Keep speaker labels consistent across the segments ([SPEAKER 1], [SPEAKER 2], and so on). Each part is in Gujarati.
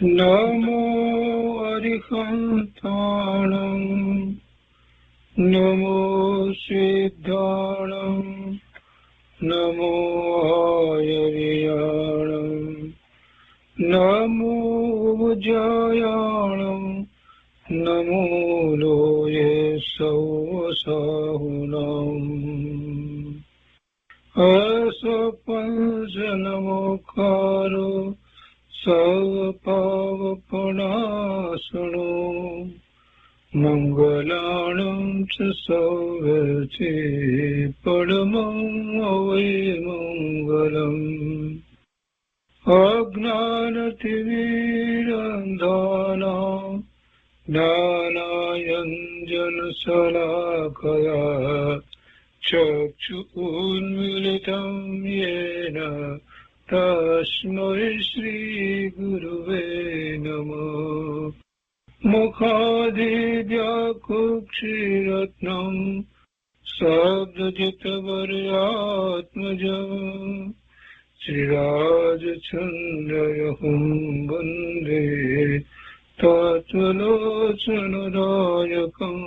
[SPEAKER 1] नमो अरिहन्ताणं नमो सिद्धाणं नमो आयर्याणं नमो जयाणं नमो लोये सौसाहुनम् असपंजनमोकारो सर्वपावपणासनो मङ्गलाणं च सौवर्ते परमं वै मङ्गलम् अज्ञानतिमिरन्धानां ज्ञानाञ्जनशलाकया चक्षुरुन्मीलितं येन तस्मै श्रीगुरुवे नमः। मुखादिव्याकुक्षिरत्नं शब्दजितवर्यात्मजम् श्रीराजचन्द्रयहुं वन्दे तत्त्वलोचनदायकम्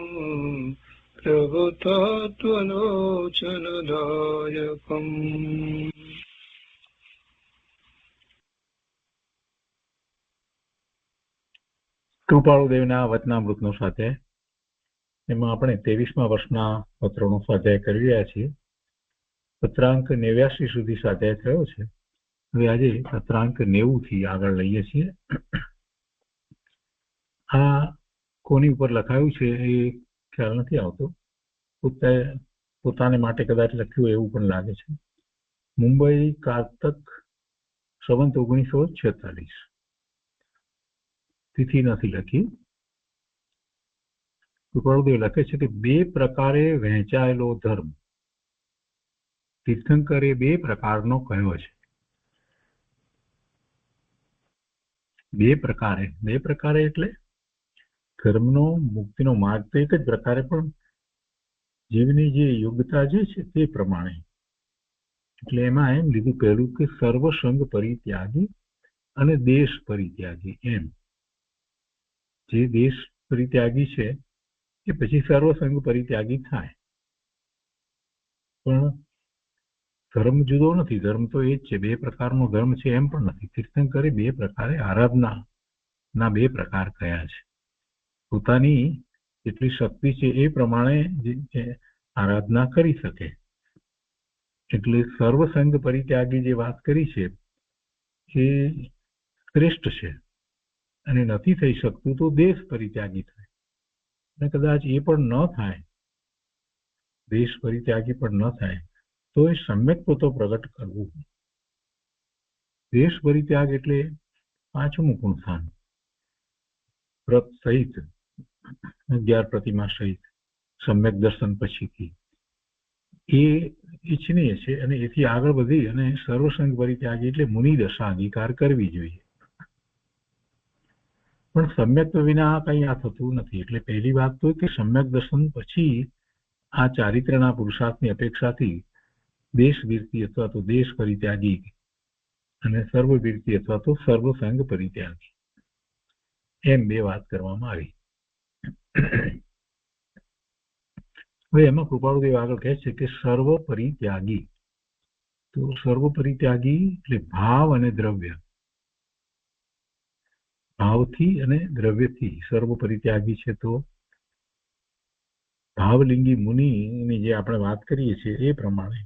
[SPEAKER 1] प्रभुतत्त्वलोचनदायकम्।
[SPEAKER 2] કૃપાળુદેવના વચનામૃતનો સ્વાધ્યાય. એમાં આપણે 23મા વર્ષના પત્રોનો સ્વાધ્યાય કરી રહ્યા છીએ. પત્રાંક 89 સુધી સ્વાધ્યાય થયો છે. હવે આજે પત્રાંક 90 થી આગળ લઈએ છીએ. આ કોની ઉપર લખાયું છે એ ખ્યાલ નથી આવતો. પોતાને માટે કદાચ લખ્યું એવું પણ લાગે છે. મુંબઈ, કારતક, સંવત 1946. તિથિ નથી લખી. કૃપાળુદેવ લખે છે કે 2 પ્રકારે વહેંચાયેલો ધર્મ. તીર્થંકરે 2 પ્રકારનો કહ્યો છે. 2 પ્રકારે એટલે ધર્મનો મુક્તિનો માર્ગ તો એક જ પ્રકારે, પણ જીવની જે યોગ્યતા જે છે તે પ્રમાણે. એટલે એમાં એમ લીધું પહેલું કે સર્વસંગ પરિત્યાગી અને દેશ પરિત્યાગી. એમ જે દેશ પરિત્યાગી છે એ પછી સર્વસંગ પરિત્યાગી થાય. પણ ધર્મ જુદો નથી. ધર્મ તો એ જ છે. 2 પ્રકારનો ધર્મ છે એમ પણ નથી. તીર્થંકરે 2 પ્રકારે આરાધનાના 2 પ્રકાર કયા છે. પોતાની જેટલી શક્તિ છે એ પ્રમાણે આરાધના કરી શકે. એટલે સર્વસંગ પરિત્યાગી જે વાત કરી છે એ શ્રેષ્ઠ છે. અને નથી થઈ શકતું તો દેશ પરિત્યાગી થાય. અને કદાચ એ પણ ન થાય, દેશ પરિત્યાગી પણ ન થાય, તો એ સમ્યક્ત્વ તો પ્રગટ કરવું. દેશ પરિત્યાગ એટલે 5મું પુણ્યસ્થાન, વ્રત સહિત, 11 પ્રતિમા સહિત, સમ્યક દર્શન પછીથી એ ઈચ્છનીય છે. અને એથી આગળ વધી અને સર્વસંગ પરિત્યાગી એટલે મુનિ દશા અંગીકાર કરવી જોઈએ. પણ સમ્યક્ત્વ વિના કંઈ આ થતું નથી. એટલે પહેલી વાત તો કે સમ્યક દર્શન પછી આ ચારિત્રના પુરુષાર્થની અપેક્ષાથી દેશવીરતી અથવા તો દેશ પરિત્યાગી અને સર્વવીરતી અથવા તો સર્વસંગ પરિત્યાગી એમ 2 વાત કરવામાં આવી. હવે એમાં કૃપાળુદેવ આગળ કહે છે કે સર્વ પરિત્યાગી. તો સર્વ પરિત્યાગી એટલે ભાવ અને દ્રવ્ય, ભાવથી અને દ્રવ્યથી સર્વ પરિત્યાગી છે. તો ભાવલિંગી મુનિની જે આપણે વાત કરીએ છીએ એ પ્રમાણે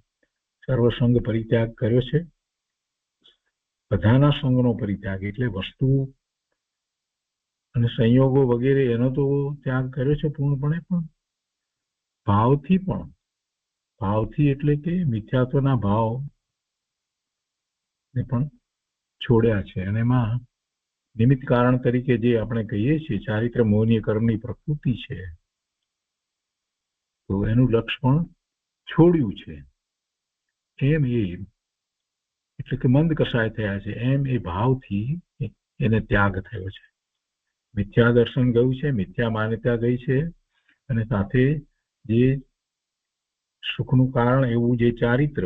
[SPEAKER 2] સર્વસંગ પરિત્યાગ કર્યો છે. બધાના સંગનો પરિત્યાગ એટલે વસ્તુ અને સંયોગો વગેરે એનો તો ત્યાગ કર્યો છે પૂર્ણપણે, પણ ભાવથી એટલે કે મિથ્યાત્વના ભાવ ને પણ છોડ્યા છે. અને એમાં નિમિત્ત કારણ તરીકે જે આપણે કહીએ છીએ ચારિત્ર મોહનીય કર્મની પ્રકૃતિ છે, તો એનું લક્ષ પણ છોડ્યું છે. એમ એટલે કે મંદ કસાય થયા છે. એમ એ ભાવથી એને ત્યાગ થયો છે. મિથ્યા દર્શન ગયું છે, મિથ્યા માન્યતા ગઈ છે, અને સાથે જે સુખનું કારણ એવું જે ચારિત્ર,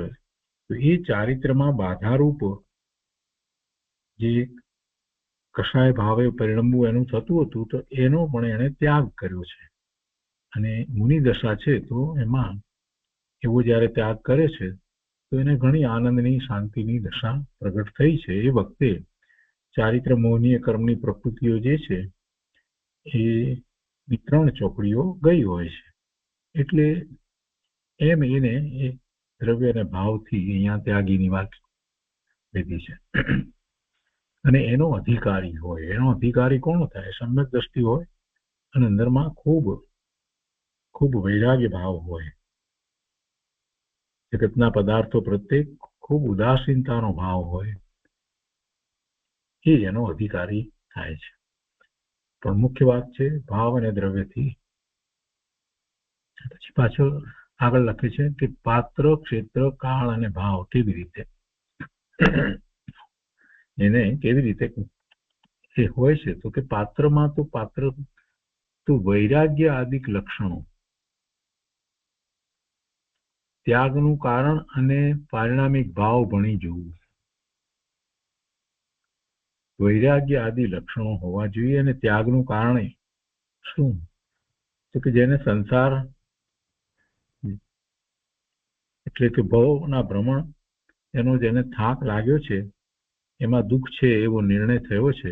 [SPEAKER 2] તો એ ચારિત્રમાં બાધારૂપ જે કશાય ભાવે પરિણમવું એનું થતું હતું, તો એનો પણ એને ત્યાગ કર્યો છે. અને મુનિ દશા છે તો એમાં એવો જ્યારે ત્યાગ કરે છે તો એને ઘણી આનંદની શાંતિની દશા પ્રગટ થઈ છે. એ વખતે ચારિત્ર મોહનીય કર્મની પ્રકૃતિઓ જે છે એ 3 ચોકડીઓ ગઈ હોય છે. એટલે એમ એને એ દ્રવ્ય અને ભાવથી અહીંયા ત્યાગીની વાત લીધી છે. અને એનો અધિકારી હોય, એનો અધિકારી કોણ થાય? સમ્યક દ્રષ્ટિ હોય અને અંદરમાં ખૂબ ખૂબ વૈરાગ્ય ભાવ હોય, જગતના પદાર્થો પ્રત્યે ખૂબ ઉદાસીનતાનો ભાવ હોય, એ એનો અધિકારી થાય છે. પણ મુખ્ય વાત છે ભાવ અને દ્રવ્યથી. પછી પાછળ આગળ લખે છે કે પાત્ર, ક્ષેત્ર, કાળ અને ભાવ કેવી રીતે એને કેવી રીતે એ હોય છે? તો કે પાત્રમાં તો વૈરાગ્ય આદિક લક્ષણો, ત્યાગનું કારણ અને પારિણામિક ભાવ ભણી જોવું. વૈરાગ્ય આદિ લક્ષણો હોવા જોઈએ. અને ત્યાગનું કારણ શું? તો કે જેને સંસાર એટલે કે ભવના ભ્રમણ, એનો જેને થાક લાગ્યો છે, એમાં દુઃખ છે એવો નિર્ણય થયો છે,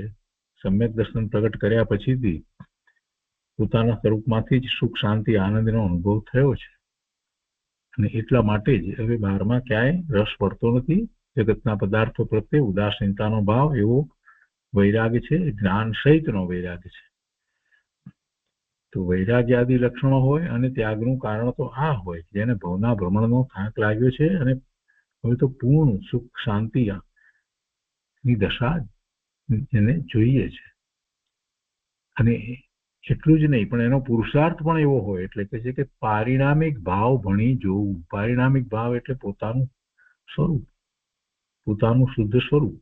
[SPEAKER 2] સમ્યક દર્શન પ્રગટ કર્યા પછીથી પોતાના સ્વરૂપમાંથી જ સુખ, શાંતિ, આનંદનો અનુભવ થયો છે. અને એટલા માટે જ હવે બહારમાં ક્યાંય રસ પડતો નથી. જગતના પદાર્થો પ્રત્યે ઉદાસીનતાનો ભાવ, એવો વૈરાગ્ય છે, જ્ઞાન સહિતનો વૈરાગ્ય છે. તો વૈરાગ્ય આદિ લક્ષણો હોય અને ત્યાગનું કારણ તો આ હોય જેને ભવના ભ્રમણનો થાક લાગ્યો છે અને હવે તો પૂર્ણ સુખ, શાંતિ ની દશા એને જોઈએ છે. અને એટલું જ નહીં, પણ એનો પુરુષાર્થ પણ એવો હોય. એટલે કે છે કે પારિણામિક ભાવ ભણી જોવું. પારિણામિક ભાવ એટલે પોતાનું સ્વરૂપ, પોતાનું શુદ્ધ સ્વરૂપ.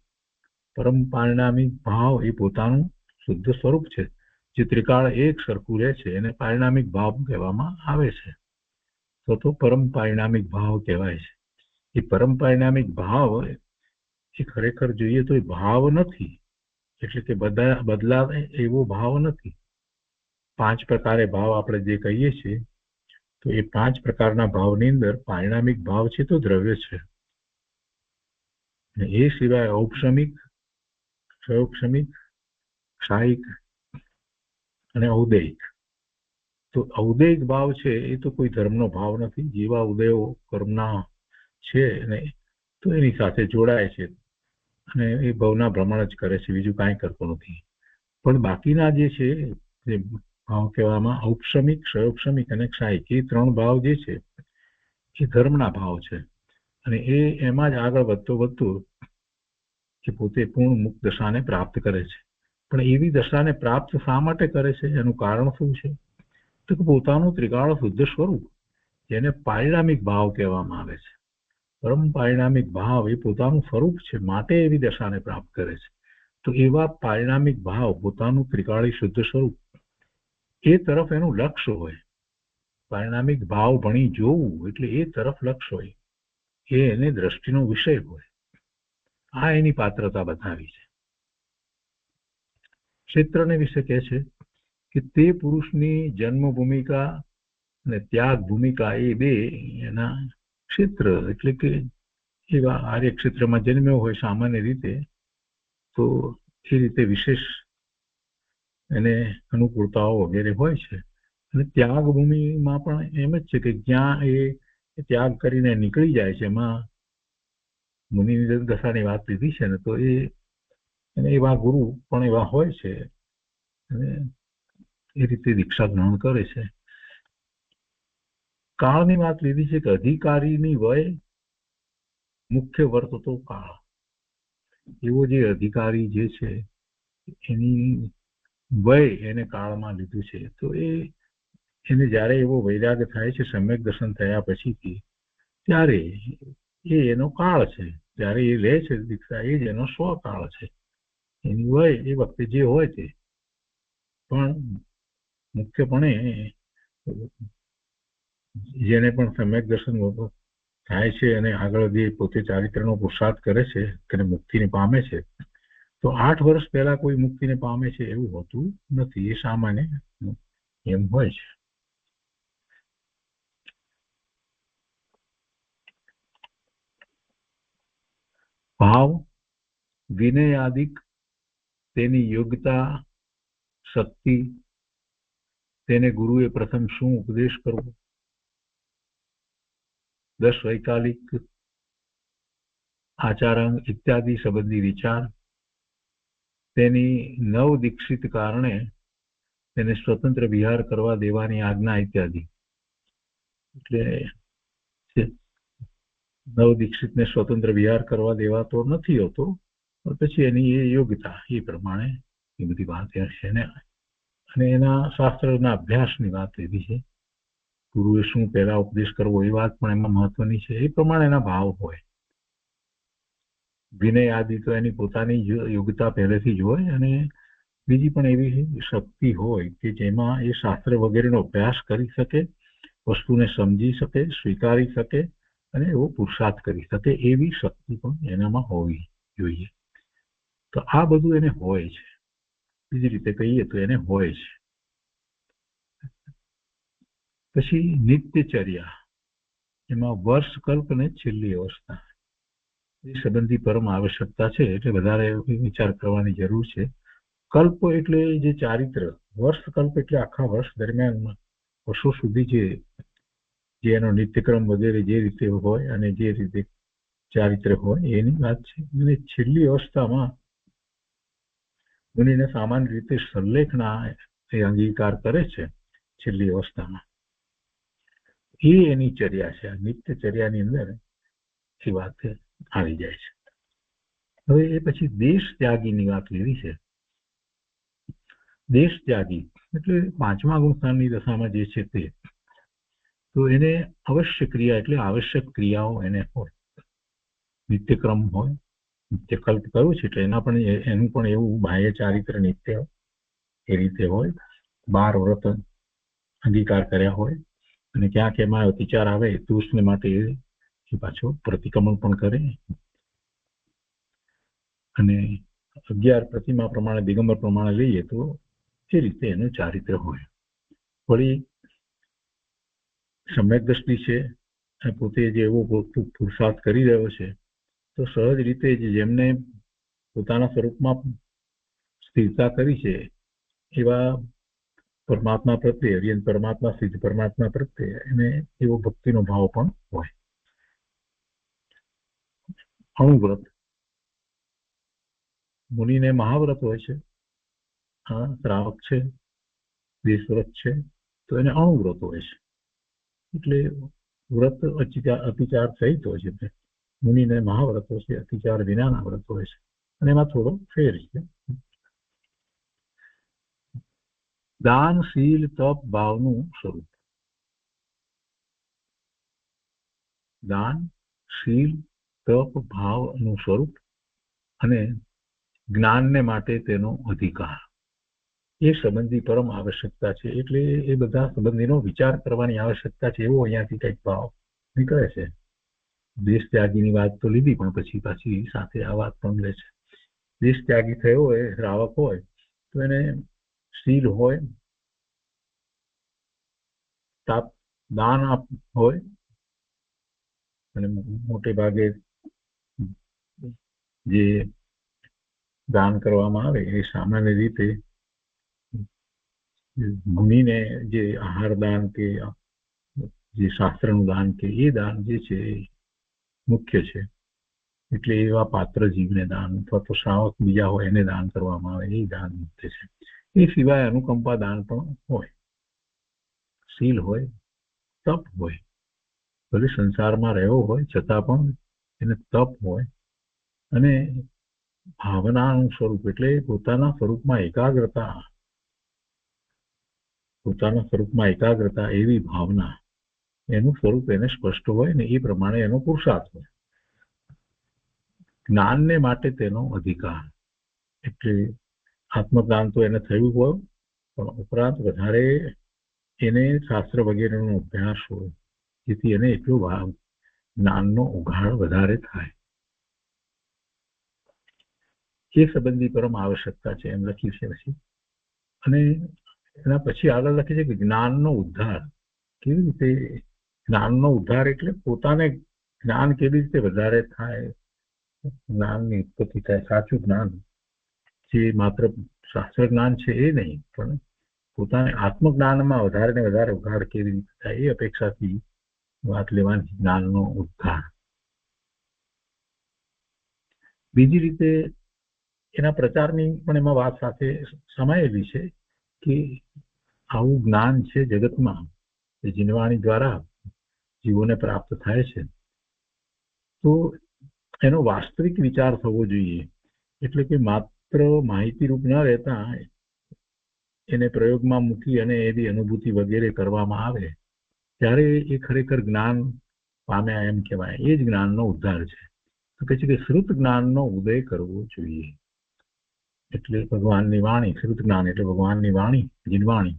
[SPEAKER 2] પરમ પારિણામિક ભાવ એ પોતાનું શુદ્ધ સ્વરૂપ છે, જે ત્રિકાળ એક સરખું રહે છે. એને પારિણામિક ભાવ કહેવામાં આવે છે. તો પરમ પારિણામિક ભાવ કહેવાય છે. એ પરમ પારિણામિક ભાવ એ ખરેખર જોઈએ તો એ ભાવ નથી, એટલે કે બદલાવે એવો ભાવ નથી. 5 પ્રકારે ભાવ આપણે જે કહીએ છીએ, તો એ 5 પ્રકારના ભાવની અંદર પારિણામિક ભાવ છે તો દ્રવ્ય છે. એ સિવાય ઔપશમિક, ક્ષયોપશમિક, ક્ષાયિક અને ઔદૈહિક. તો ઔદૈહિક ભાવ છે એ તો કોઈ ધર્મનો ભાવ નથી. જેવા ઉદયો કર્મના છે ને તો એની સાથે જોડાય છે અને એ ભવના ભ્રમણ જ કરે છે, બીજું કાંઈ કરતો નથી. પણ બાકીના જે છે જે ભાવ કહેવામાં ઔપશમિક, ક્ષયોપશમિક અને ક્ષાયિક, એ 3 ભાવ જે છે એ ધર્મના ભાવ છે. અને એમાં જ આગળ વધતો એ પોતે પૂર્ણ મુક્ત દશાને પ્રાપ્ત કરે છે. પણ એવી દશાને પ્રાપ્ત શા માટે કરે છે? એનું કારણ શું છે? તો કે પોતાનું ત્રિકાળ શુદ્ધ સ્વરૂપ, જેને પારિણામિક ભાવ કહેવામાં આવે છે. પરમ પારિણામિક ભાવ એ પોતાનું સ્વરૂપ છે, માટે એવી દશાને પ્રાપ્ત કરે છે. તો એવા પારિણામિક ભાવ, પોતાનું ત્રિકાળી શુદ્ધ સ્વરૂપ, એ તરફ એનું લક્ષ્ય હોય. પારિણામિક ભાવ ભણી જોવું એટલે એ તરફ લક્ષ્ય હોય, એ એને દ્રષ્ટિનો વિષય હોય. આ એની પાત્રતા બતાવી છે. ક્ષેત્રને વિશે કહે છે કે તે પુરુષની જન્મ ભૂમિકા અને ત્યાગ ભૂમિકા એ બે એના ક્ષેત્ર, એટલે કે એવા આર્ય ક્ષેત્રમાં જન્મ્યો હોય સામાન્ય રીતે, તો એ રીતે વિશેષ એને અનુકૂળતાઓ વગેરે હોય છે. અને ત્યાગ ભૂમિમાં પણ એમ જ છે કે જ્યાં એ ત્યાગ કરીને નીકળી જાય છે, એમાં મુનિની દશાની વાત લીધી છે ને, તો એને એવા ગુરુ પણ એવા હોય છે અને એ રીતે દીક્ષા ગ્રહણ કરે છે. કાળની વાત લીધી છે કે અધિકારીની વય મુખ્ય વર્તતો કાળ. એવો જે અધિકારી જે છે એની વય એને કાળમાં લીધું છે. તો એને જ્યારે એવો વૈરાગ્ય થાય છે સમ્યક દર્શન થયા પછીથી, ત્યારે એનો કાળ છે. જ્યારે એ લે છે દીક્ષા, એ જ એનો સ્વકાળ છે. એની વય એ વખતે જે હોય તે. પણ મુખ્યપણે જેને પણ સમ્યક દર્શન થાય છે અને આગળ જે પોતે ચારિત્રનો પુરુષાર્થ કરે છે અને મુક્તિને પામે છે, તો 8 વર્ષ પહેલા કોઈ મુક્તિને પામે છે એવું હોતું નથી. એ સામાન્ય એમ હોય છે. ભાવ વિનયાદિક, તેની યોગ્યતા, શક્તિ, તેને ગુરુએ પ્રથમ શું ઉપદેશ કરવો, 10 વૈકાલિક આચારાંગ ઇત્યાદિ સંબંધી વિચાર, તેની નવ દીક્ષિત કારણે તેને સ્વતંત્ર વિહાર કરવા દેવાની આજ્ઞા ઇત્યાદિ. એટલે નવ દીક્ષિતને સ્વતંત્ર વિહાર કરવા દેવાતો નથી હોતો, પછી એની એ યોગ્યતા એ પ્રમાણે એ બધી વાત છે ને. અને એના શાસ્ત્રના અભ્યાસની વાત એવી છે, ગુરુએ શું પહેલા ઉપદેશ કરવો એ વાત પણ એમાં મહત્વની છે. એ પ્રમાણે એના ભાવ હોય. વિનય આદિ તો એની પોતાની યોગ્યતા પહેલેથી જ હોય, અને બીજી પણ એવી શક્તિ હોય કે જેમાં એ શાસ્ત્ર વગેરેનો અભ્યાસ કરી શકે, વસ્તુને સમજી શકે, સ્વીકારી શકે અને એવો પુરુષાર્થ કરી શકે, એવી શક્તિ પણ એનામાં હોવી જોઈએ. તો આ બધું એને હોય છે. બીજી રીતે કહીએ તો એને હોય છે. પછી નિત્યચર્યા, એમાં વર્ષ કલ્પ ને છેલ્લી અવસ્થા એ સંબંધી પરમ આવશ્યકતા છે. એટલે વધારે વિચાર કરવાની જરૂર છે. કલ્પ એટલે જે ચારિત્ર, વર્ષ કલ્પ એટલે આખા વર્ષ દરમિયાન વર્ષો સુધી જે એનો નિત્યક્રમ વગેરે જે રીતે હોય અને જે રીતે ચારિત્ર હોય એની વાત છે. અને છેલ્લી અવસ્થામાં મુનિને સામાન્ય રીતે સલ્લેખના એ અંગીકાર કરે છે. છેલ્લી અવસ્થામાં એ એની ચર્યા છે. નિત્યચર્યાની અંદર એ વાત આવી જાય છે. હવે એ પછી દેશ ત્યાગીની વાત લેવી છે. દેશ ત્યાગી એટલે 5મા ગુણસ્થાનની દશામાં જે છે તે, તો એને અવશ્ય ક્રિયા એટલે આવશ્યક ક્રિયાઓ એને હોય, નિત્યક્રમ હોય, નિત્યકલ્પ કયું છે એટલે એનું પણ એવું બાહ્ય ચારિત્ર નિત્ય એ રીતે હોય. 12 વ્રત અંગીકાર કર્યા હોય, અને ક્યાંક એમાં અતિચાર આવે દોષને માટે એ પાછો પ્રતિક્રમણ પણ કરે. અને 11 પ્રતિમા પ્રમાણે દિગંબર પ્રમાણે લઈએ તો એ રીતે એનું ચારિત્ર હોય. વળી સમ્યક દ્રષ્ટિ છે, પોતે જે એવો પુરુષાર્થ કરી રહ્યો છે, તો સહજ રીતે જ જેમને પોતાના સ્વરૂપમાં સ્થિરતા કરી છે એવા પરમાત્મા પ્રત્યે, અર્યંત પરમાત્મા, સિદ્ધ પરમાત્મા પ્રત્યે એને એવો ભક્તિનો ભાવ પણ હોય. અણુવ્રત, મુનિને મહાવ્રત હોય છે, શ્રાવક છે, દેશવ્રત છે, તો એને અણુવ્રત હોય છે. એટલે વ્રત અતિચાર સહિત હોય છે. મુનિને મહાવ્રત હોય છે, અતિચાર વિનાના વ્રત હોય છે. અને એમાં થોડો ફેર છે. દાન, શીલ, તપ, ભાવનું સ્વરૂપ. દાન, શીલ, તપ, ભાવનું સ્વરૂપ અને જ્ઞાનને માટે તેનો અધિકાર એ સંબંધી પરમ આવશ્યકતા છે. એટલે એ બધા સંબંધીનો વિચાર કરવાની આવશ્યકતા છે. એવો અહીંયાથી કંઈક ભાવ નીકળે છે. દેશ ત્યાગીની વાત તો લીધી, પણ પછી પાછી સાથે આ વાત પણ લે છે. દેશ ત્યાગી થયો હોય, શ્રાવક હોય, તો એને શીલ હોય, દાન હોય, અને મોટે ભાગે જે દાન કરવામાં આવે એ સામાન્ય રીતે મુનિને જે આહાર દાન કે જે શાસ્ત્રનું દાન કે એ દાન જે છે એ મુખ્ય છે. એટલે એવા પાત્ર જીવને દાન, અથવા તો શ્રાવક બીજા હોય એને દાન કરવામાં આવે એ દાન મુખ્ય છે. એ સિવાય અનુકંપા દાન પણ હોય, શીલ હોય, તપ હોય. ભલે સંસારમાં રહેવો હોય છતાં પણ એને તપ હોય. અને ભાવનાનું સ્વરૂપ એટલે પોતાના સ્વરૂપમાં એકાગ્રતા, એવી ભાવના, એનું સ્વરૂપ એને સ્પષ્ટ હોય ને એ પ્રમાણે એનો પુરુષાર્થ હોય. જ્ઞાનને માટે તેનો અધિકાર, એટલે આત્મજ્ઞાન તો એને થયું હોય, પણ ઉપરાંત વધારે એને શાસ્ત્ર વગેરેનો અભ્યાસ હોય, જેથી એને એટલો જ્ઞાનનો ઉઘાડ વધારે થાય. એ સંબંધી પરમ આવશ્યકતા છે એમ લખ્યું છે પછી. અને એના પછી આગળ લખે છે કે જ્ઞાનનો ઉદ્ધાર. કેવી રીતે જ્ઞાનનો ઉદ્ધાર? એટલે પોતાને જ્ઞાન કેવી રીતે વધારે થાય, જ્ઞાનની ઉત્પત્તિ થાય, સાચું જ્ઞાન જે માત્ર શાસ્ત્ર જ્ઞાન છે એ નહીં, પણ પોતાને આત્મજ્ઞાનમાં વધારે ને વધારે ઉઘાડ કેવી રીતે થાય એ અપેક્ષાથી વાત લેવાની. જ્ઞાનનો ઉદ્ધાર. બીજી રીતે એના પ્રચારની પણ એમાં વાત સાથે સમાયેલી છે કે આવું જ્ઞાન છે જગતમાં, એ જીનવાણી દ્વારા જીવોને પ્રાપ્ત થાય છે, તો એનો વાસ્તવિક વિચાર થવો જોઈએ. એટલે કે માત્ર માહિતી રૂપ ન રહેતા એને પ્રયોગમાં મૂકી અને એવી અનુભૂતિ વગેરે કરવામાં આવે ત્યારે એ ખરેખર જ્ઞાન પામ્યા એમ કહેવાય. એ જ જ્ઞાનનો ઉદ્ધાર છે. તો કહે છે કે શ્રુત જ્ઞાનનો ઉદય કરવો જોઈએ. એટલે ભગવાનની વાણી, શ્રુત જ્ઞાન એટલે ભગવાનની વાણી, જીનવાણી,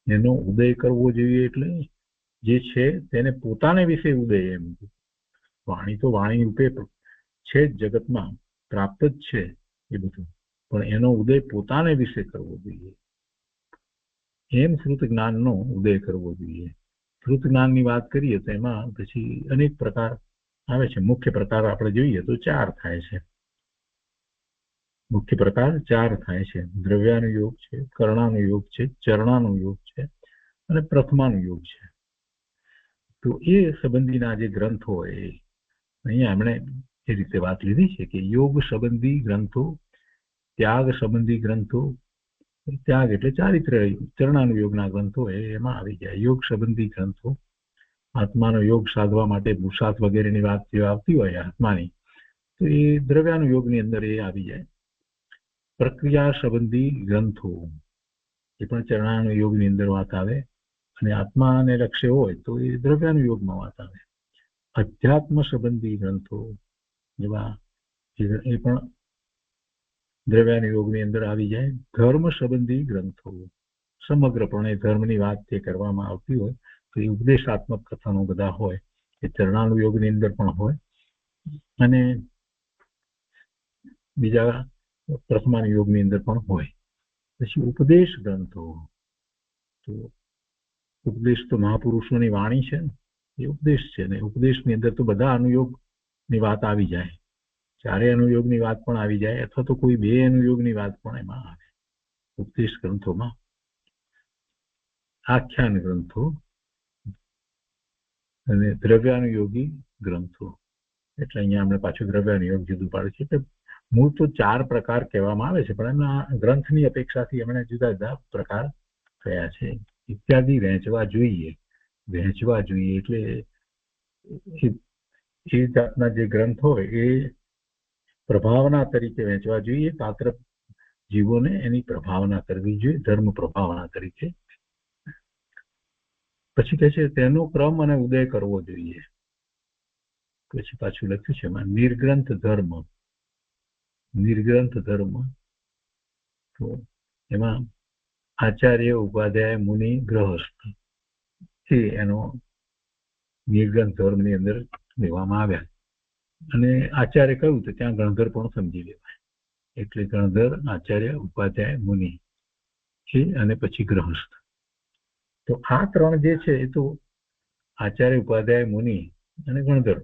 [SPEAKER 2] એનો ઉદય કરવો જોઈએ. એટલે જે છે તેને પોતાને વિશે ઉદય. એમ વાણી તો વાણી રૂપે છે જ, જગતમાં પ્રાપ્ત જ છે એ બધું, પણ એનો ઉદય પોતાને વિશે કરવો જોઈએ. એમ શ્રુત જ્ઞાનનો ઉદય કરવો જોઈએ. શ્રુત જ્ઞાનની વાત કરીએ તો એમાં પછી અનેક પ્રકાર આવે છે. મુખ્ય પ્રકાર આપણે જોઈએ તો 4 થાય છે. મુખ્ય પ્રકાર 4 થાય છે. દ્રવ્યાનુયોગ છે, કર્ણાનુયોગ છે, ચરણાનુયોગ છે અને પ્રથમાનુયોગ છે. તો એ સંબંધીના જે ગ્રંથો હોય અહીંયા એમણે એ રીતે વાત લીધી છે કે યોગ સંબંધી ગ્રંથો, ત્યાગ સંબંધી ગ્રંથો, ત્યાગ એટલે ચારિત્ર, ચરણાનુયોગના ગ્રંથો એમાં આવી જાય. યોગ સંબંધી ગ્રંથો, આત્માનો યોગ સાધવા માટે પુરુષાર્થ વગેરેની વાત જે આવતી હોય આત્માની, તો એ દ્રવ્યાનુયોગની અંદર એ આવી જાય. પ્રક્રિયા સંબંધી ગ્રંથો એ પણ ચરણાનુયોગની અંદર વાત આવે, અને આત્માને લક્ષ્ય હોય તો એ દ્રવ્યાનુયોગમાં વાત આવે. અધ્યાત્મ સંબંધી ગ્રંથો જેવા એ પણ દ્રવ્યાનુયોગની અંદર આવી જાય. ધર્મ સંબંધી ગ્રંથો, સમગ્રપણે ધર્મની વાત જે કરવામાં આવતી હોય તો એ ઉપદેશાત્મક કથનો બધા હોય, એ ચરણાનુયોગની અંદર પણ હોય. અને બીજા પ્રથમાનુયોગની અંદર પણ હોય. પછી ઉપદેશ ગ્રંથો, તો ઉપદેશ તો મહાપુરુષોની વાણી છે ને, એ ઉપદેશ છે, ને ઉપદેશની અંદર તો બધા અનુયોગની વાત આવી જાય. 4 અનુયોગની વાત પણ આવી જાય, અથવા તો કોઈ 2 અનુયોગની વાત પણ એમાં આવે ઉપદેશ ગ્રંથોમાં. આખ્યાન ગ્રંથો અને દ્રવ્યાનુયોગી ગ્રંથો. એટલે અહીંયા આપણે પાછું દ્રવ્યાનુયોગ જુદું પાડે છે. એટલે મૂળ તો 4 પ્રકાર કહેવામાં આવે છે, પણ એના ગ્રંથની અપેક્ષાથી એમણે જુદા જુદા પ્રકાર થયા છે. ઇત્યાદિ વહેંચવા જોઈએ. વહેંચવા જોઈએ એટલે એ જાતના જે ગ્રંથ હોય એ પ્રભાવના તરીકે વહેંચવા જોઈએ. પાત્ર જીવોને એની પ્રભાવના કરવી જોઈએ, ધર્મ પ્રભાવના તરીકે. પછી કહે છે તેનો ક્રમ અને ઉદય કરવો જોઈએ. પછી પાછું લખ્યું છે એમાં નિર્ગ્રંથ ધર્મ. નિર્ગ્રંથ ધર્મ તો એમાં આચાર્ય, ઉપાધ્યાય, મુનિ, ગ્રહસ્થ એ એનો નિર્ગ્રંથ ધર્મની અંદર લેવામાં આવ્યા. અને આચાર્ય કહ્યું તો ત્યાં ગણધર પણ સમજી લેવાય. એટલે ગણધર, આચાર્ય, ઉપાધ્યાય, મુનિ એ અને પછી ગ્રહસ્થ. તો આ 3 જે છે એ તો આચાર્ય, ઉપાધ્યાય, મુનિ અને ગણધર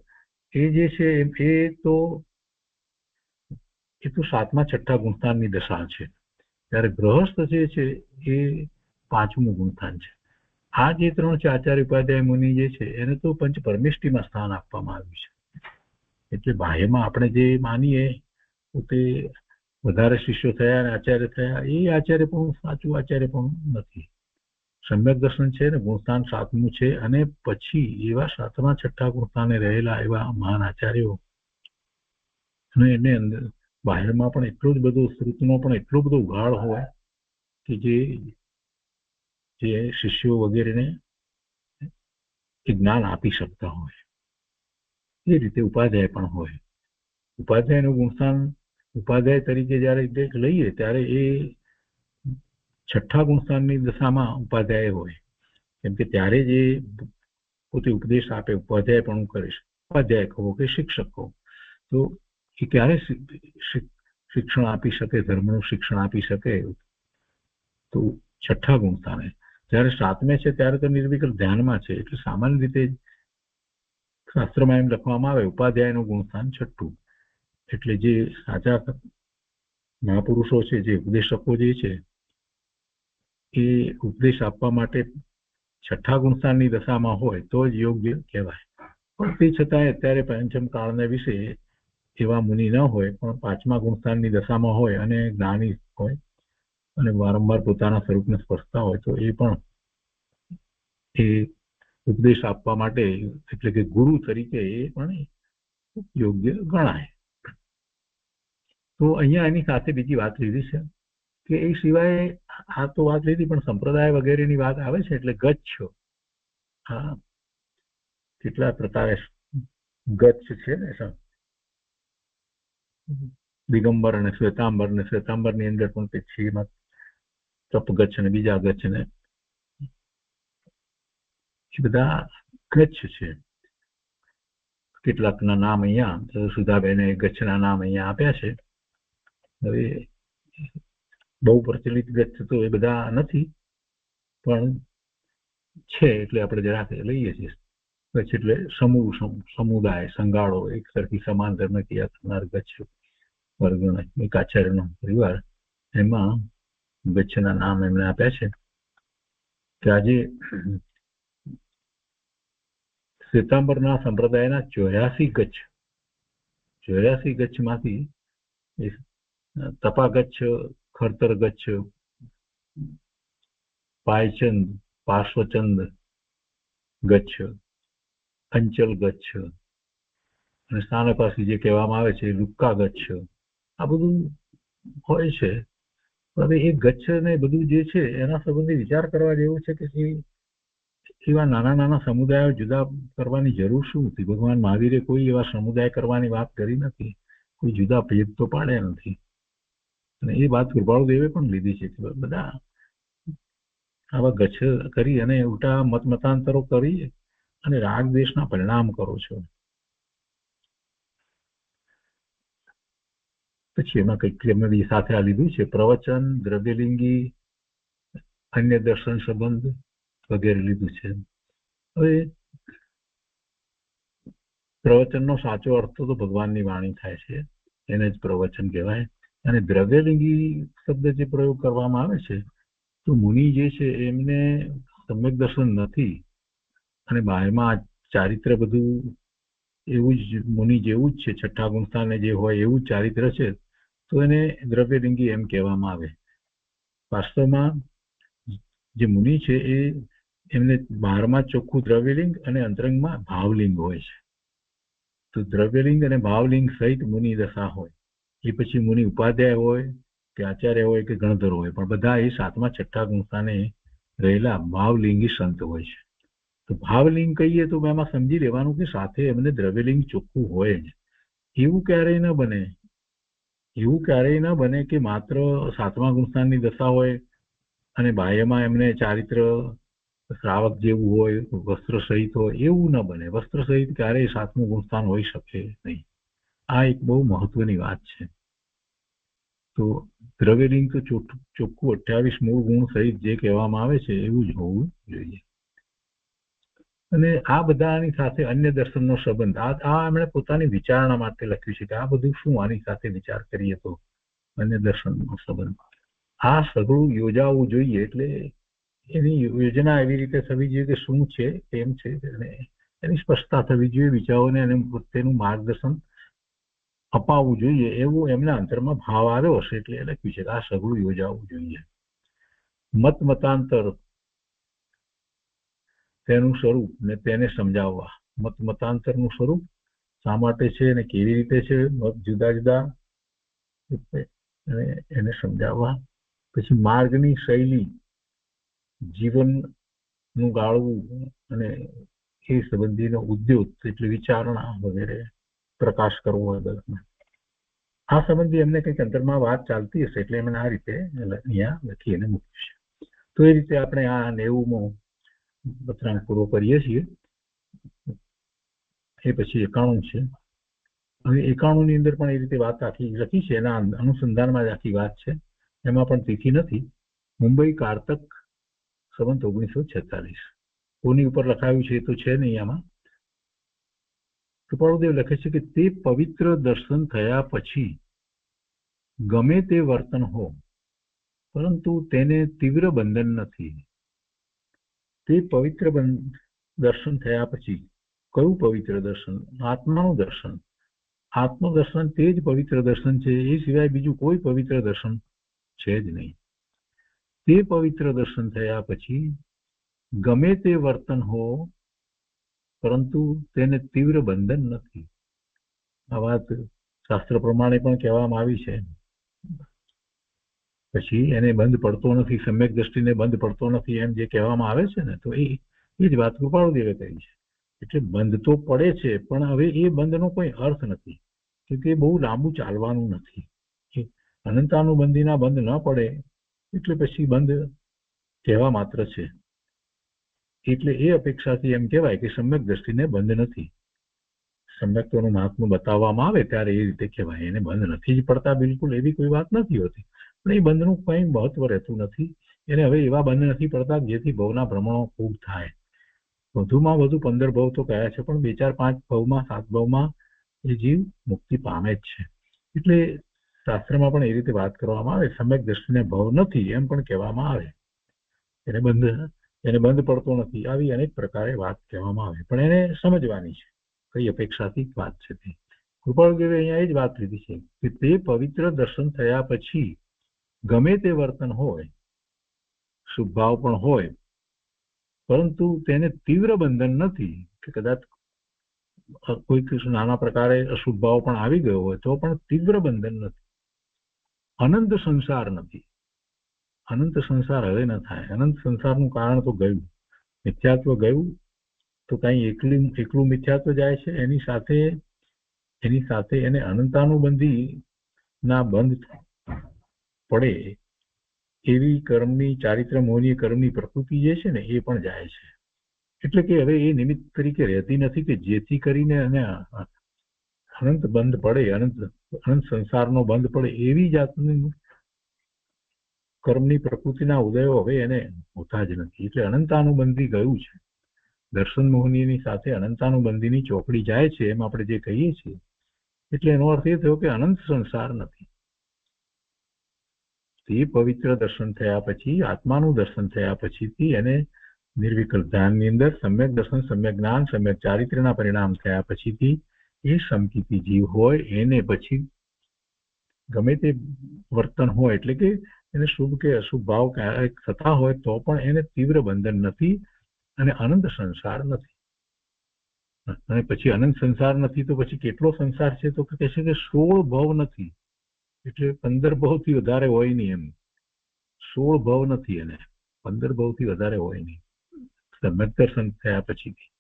[SPEAKER 2] એ જે છે એ તો 7મા 6ઠા ગુણસ્થાનની દશા છે. ત્યારે ગ્રહસ્થ જે છે એ 5મું ગુણસ્થાન છે. આ જે 3 છે આચાર્ય, ઉપાધ્યાય, મુનિ જે છે એને તો પંચ પરમેષ્ટિમાં સ્થાન આપવામાં આવ્યું છે. એટલે બાહ્યમાં આપણે જે માનીએ તે વધારે શિષ્યો થયા અને આચાર્ય થયા, એ આચાર્ય પણ સાચું આચાર્ય પણ નથી. સમ્યક દર્શન છે ને ગુણસ્થાન 7મું છે, અને પછી એવા 7મા 6ઠા ગુણસ્થાને રહેલા એવા મહાન આચાર્યો, અને એને અંદર બાહ્યમાં પણ એટલો જ બધો શ્રુતનો પણ એટલો બધો ઉઘાડ હોય કે જે શિષ્યો વગેરેને જ્ઞાન આપી શકતા હોય. એ રીતે ઉપાધ્યાય પણ હોય. ઉપાધ્યાયનું ગુણસ્થાન ઉપાધ્યાય તરીકે જયારે લઈએ ત્યારે એ 6ઠા ગુણસ્થાનની દશામાં ઉપાધ્યાય હોય. કેમ કે ત્યારે જે પોતે ઉપદેશ આપે, ઉપાધ્યાય પણ કરે છે, ઉપાધ્યાય કહો કે શિક્ષક કહો, તો એ ક્યારે શિક્ષણ આપી શકે, ધર્મનું શિક્ષણ આપી શકે, તો છઠ્ઠા ગુણ સ્થાને. જ્યારે સાતમે છે ત્યારે તો નિર્વિકલ્પ ધ્યાનમાં છે, એટલે સામાન્ય રીતે શાસ્ત્રમાં એમ લખવામાં આવે ઉપાધ્યાયનું ગુણસ્થાન છઠ્ઠું. એટલે જે સાચા મહાપુરુષો છે, જે ઉપદેશકો જે છે, એ ઉપદેશ આપવા માટે છઠ્ઠા ગુણસ્થાનની દશામાં હોય તો જ યોગ્ય કહેવાય. પણ તે છતાંય અત્યારે પંચમ કાળને વિશે એવા મુનિ ન હોય, પણ પાંચમા ગુણસ્થાનની દશામાં હોય અને જ્ઞાની હોય અને વારંવાર પોતાના સ્વરૂપને સ્પર્શતા હોય, તો એ પણ એ ઉપદેશ આપવા માટે, એટલે કે ગુરુ તરીકે એ પણ યોગ્ય ગણાય. તો અહીંયા એની સાથે બીજી વાત લીધી છે કે એ સિવાય આ તો વાત લીધી, પણ સંપ્રદાય વગેરેની વાત આવે છે, એટલે ગચ્છ, હા કેટલા પ્રકારે ગચ્છ છે ને, દિગંબર અને શ્વેતાંબર, ને શ્વેતાંબરની અંદર પણ પીછીમાં તપ ગચ્છ અને બીજા ગચ્છ ને એ બધા ગચ્છ છે. કેટલાકના નામ અહીંયા સુધાબેને ગચ્છના નામ અહીંયા આપ્યા છે. હવે બહુ પ્રચલિત ગચ્છ તો એ બધા નથી, પણ છે એટલે આપણે જરાક લઈએ છીએ. ગચ્છ એટલે સમૂહ, સમુદાય, સંગાળો, એક સરખી સમાન ધર્મ ક્રિયા કરનાર ગચ્છ વર્ગનો એક આચાર્યનો પરિવાર, એમાં ગચ્છના નામ એમણે આપ્યા છે. કે આજે શ્વેતાંબરના સંપ્રદાયના 84 ગચ્છમાંથી તપા ગચ્છ, ખરતર ગચ્છ, પાયચંદ, પાર્શ્વચંદ ગચ્છ, અંચલ ગચ્છ અને સ્થાનપાસી જે કહેવામાં આવે છે લુક્કા ગચ્છ, આ બધું હોય છે. હવે એ ગચ્છ ને બધું જે છે એના સંબંધે વિચાર કરવા જેવું છે કે એવા નાના નાના સમુદાયો જુદા કરવાની જરૂર શું હતી? ભગવાન મહાવીરે કોઈ એવા સમુદાય કરવાની વાત કરી નથી, કોઈ જુદા ભેદ તો પાડ્યા નથી. અને એ વાત કૃપાળુદેવે પણ લીધી છે કે બધા આવા ગચ્છ કરી અને ઉલટા મતાંતરો કરી અને રાગ દ્વેષના પરિણામ કરો છો. પછી એમાં કંઈક એમને સાથે આ લીધું છે પ્રવચન, દ્રવ્યલિંગી, અન્ય દર્શન સંબંધ વગેરે લીધું છે. હવે પ્રવચનનો સાચો અર્થ તો ભગવાનની વાણી થાય છે, એને જ પ્રવચન કહેવાય. અને દ્રવ્યલિંગી શબ્દ જે પ્રયોગ કરવામાં આવે છે, તો મુનિ જે છે એમને સમ્યક દર્શન નથી અને બાહ્યમાં ચારિત્ર બધું એવું જ મુનિ જેવું જ છે, છઠ્ઠા ગુણસ્થાને જે હોય એવું જ ચારિત્ર છે, તો એને દ્રવ્યલિંગી એમ કહેવામાં આવે. વાસ્તવમાં જે મુનિ છે એ એમને બહારમાં ચોખ્ખું દ્રવ્યલિંગ અને અંતરંગમાં ભાવલિંગ હોય છે. તો દ્રવ્યલિંગ અને ભાવલિંગ સહિત મુનિ દશા હોય, એ પછી મુનિ ઉપાધ્યાય હોય કે આચાર્ય હોય કે ગણધર હોય, પણ બધા એ સાતમા છઠ્ઠા ગુણસ્થાને રહેલા ભાવલિંગી સંત હોય છે. તો ભાવલિંગ કહીએ તો એમાં સમજી લેવાનું કે સાથે એમને દ્રવ્યલિંગ ચોખ્ખું હોય જ. એવું ક્યારેય ન બને કે માત્ર સાતમા ગુણસ્થાનની દશા હોય અને બાહ્યમાં એમને ચારિત્ર શ્રાવક જેવું હોય, વસ્ત્ર સહિત હોય, એવું ન બને. વસ્ત્ર સહિત ક્યારેય સાતમું ગુણસ્થાન હોઈ શકે નહીં. આ એક બહુ મહત્વની વાત છે. તો દ્રવ્યલિંગ તો ચોખ્ખું 28 મૂળ ગુણ સહિત જે કહેવામાં આવે છે એવું જ હોવું જોઈએ. અને આ બધાની સાથે અન્ય દર્શનનો સંબંધ, આ એમણે પોતાની વિચારણા માટે લખ્યું છે કે આ બધું શું આની સાથે વિચાર કરીએ તો અન્ય દર્શનનો સંબંધ. આ સઘળું યોજાવું જોઈએ, એટલે એની યોજના એવી રીતે થવી જોઈએ કે શું છે, કેમ છે, અને એની સ્પષ્ટતા થવી જોઈએ, વિચારોને અને તેનું માર્ગદર્શન અપાવવું જોઈએ, એવું એમના અંતરમાં ભાવ આવ્યો હશે એટલે એ લખ્યું છે કે આ સઘળું યોજાવું જોઈએ. મતાંતર, તેનું સ્વરૂપ ને તેને સમજાવવા. મતાંતરનું સ્વરૂપ શા માટે છે અને કેવી રીતે છે, મત જુદા જુદા એને સમજાવવા. પછી માર્ગની શૈલી, જીવનનું ગાળવું અને એ સંબંધીનો ઉદ્યોગ એટલે વિચારણા વગેરે પ્રકાશ કરવો હોય. આ સંબંધી એમને કંઈક અંતરમાં વાત ચાલતી હશે એટલે એમને આ રીતે અહીંયા લખી અને મૂક્યું છે. તો એ રીતે આપણે આ 90મો વતરાંક પૂરો કરીએ છીએ. એ પછી 91 છે. હવે 91 ની અંદર પણ એ રીતે વાત આખી લખી છે, એના અનુસંધાનમાં જ આખી વાત છે, એમાં પણ તિથિ નથી. મુંબઈ કારતક સંવત 1946 કોની ઉપર લખાયું છે એ તો છે નહીં આમાં. કૃપાળુદેવ લખે છે કે તે પવિત્ર દર્શન થયા પછી ગમે તે વર્તન હો, પરંતુ તેને તીવ્ર બંધન નથી. તે પવિત્ર દર્શન થયા પછી, કયું પવિત્ર દર્શન? આત્માનું દર્શન. આત્મદર્શન તે જ પવિત્ર દર્શન છે, એ સિવાય બીજું કોઈ પવિત્ર દર્શન છે જ નહીં. તે પવિત્ર દર્શન થયા પછી ગમે તે વર્તન હો, પરંતુ તેને તીવ્ર બંધન નથી. આ વાત શાસ્ત્ર પ્રમાણે પણ કહેવામાં આવી છે. પછી એને બંધ પડતો નથી, સમ્યક દ્રષ્ટિને બંધ પડતો નથી એમ જે કહેવામાં આવે છે ને, તો એ જ વાત કૃપાળુદેવે કહી છે. એટલે બંધ તો પડે છે, પણ હવે એ બંધનો કોઈ અર્થ નથી, કે તે બહુ લાંબુ ચાલવાનું નથી. અનંતાનુબંધીના બંધ ન પડે એટલે પછી બંધ કહેવા માત્ર છે. એટલે એ અપેક્ષાથી એમ કહેવાય કે સમ્યક દ્રષ્ટિને બંધ નથી. સમ્યક્તોનું મહાત્મ્ય બતાવવામાં આવે ત્યારે એ રીતે કહેવાય, એને બંધ નથી જ પડતા બિલકુલ એવી કોઈ વાત નથી હોતી, પણ એ બંધનું કંઈ મહત્વ રહેતું નથી. એને હવે એવા બંધ નથી પડતા જેથી ભવના ભ્રમણો ખૂબ થાય. વધુમાં વધુ 15 ભવ તો કયા છે, પણ 2, 4, 5 ભવમાં, 7 ભવમાં એ જીવ મુક્તિ પામે જ છે. એટલે શાસ્ત્રમાં પણ એ રીતે વાત કરવામાં આવે, સમ્યક દ્રષ્ટિને ભવ નથી એમ પણ કહેવામાં આવે, એને બંધ પડતો નથી, આવી અનેક પ્રકારે વાત કહેવામાં આવે, પણ એને સમજવાની છે કઈ અપેક્ષાથી વાત છે તે. કૃપાળુદેવે અહીંયા એ જ વાત લીધી છે કે તે પવિત્ર દર્શન થયા પછી ગમે તે વર્તન હોય, શુભ ભાવ પણ હોય, પરંતુ તેને તીવ્ર બંધન નથી. કે કદાચ કોઈક નાના પ્રકારે અશુભ ભાવ પણ આવી ગયો હોય તો પણ તીવ્ર બંધન નથી. અનંત સંસાર નથી. અનંત સંસાર હવે ન થાય. અનંત સંસારનું કારણ તો ગયું, મિથ્યાત્વ ગયું તો કઈ એકલું મિથ્યાત્વ જાય છે, એની સાથે એને અનંતાનુબંધી ના બંધ પડે એવી કર્મની, ચારિત્ર મોહની કર્મની પ્રકૃતિ જે છે ને એ પણ જાય છે. એટલે કે હવે એ નિમિત્ત તરીકે રહેતી નથી કે જેથી કરીને એને અનંત બંધ પડે, અનંત સંસારનો બંધ પડે એવી જાતની કર્મની પ્રકૃતિના ઉદયો હવે એને હોતા જ નથી. એટલે અનંતાનુબંધી ગયું છે. દર્શન મોહનીની સાથે અનંતાનુબંધીની ચોકડી જાય છે એમ આપણે જે કહીએ છીએ, એટલે એનો અર્થ એ થયો કે અનંત સંસાર નથી. તે પવિત્ર દર્શન થયા પછી, આત્માનું દર્શન થયા પછીથી એને નિર્વિકલ્પ ધ્યાનની અંદર સમ્યક દર્શન, સમ્યક જ્ઞાન, સમ્યક ચારિત્ર્યના પરિણામ થયા પછીથી એ સમકીર્તિ જીવ હોય એને પછી ગમે તે વર્તન હોય, એટલે કે એને શુભ કે અશુભ ભાવ ક્યારેક થતા હોય તો પણ એને તીવ્ર બંધન નથી અને અનંત સંસાર નથી. અને પછી અનંત સંસાર નથી તો પછી કેટલો સંસાર છે? તો કહે છે કે 16 ભવ નથી, એટલે 15 ભવથી વધારે હોય નહીં એમ. 16 ભવ નથી, એને 15 ભવથી વધારે હોય નહીં સમ્યક દર્શન થયા પછીથી.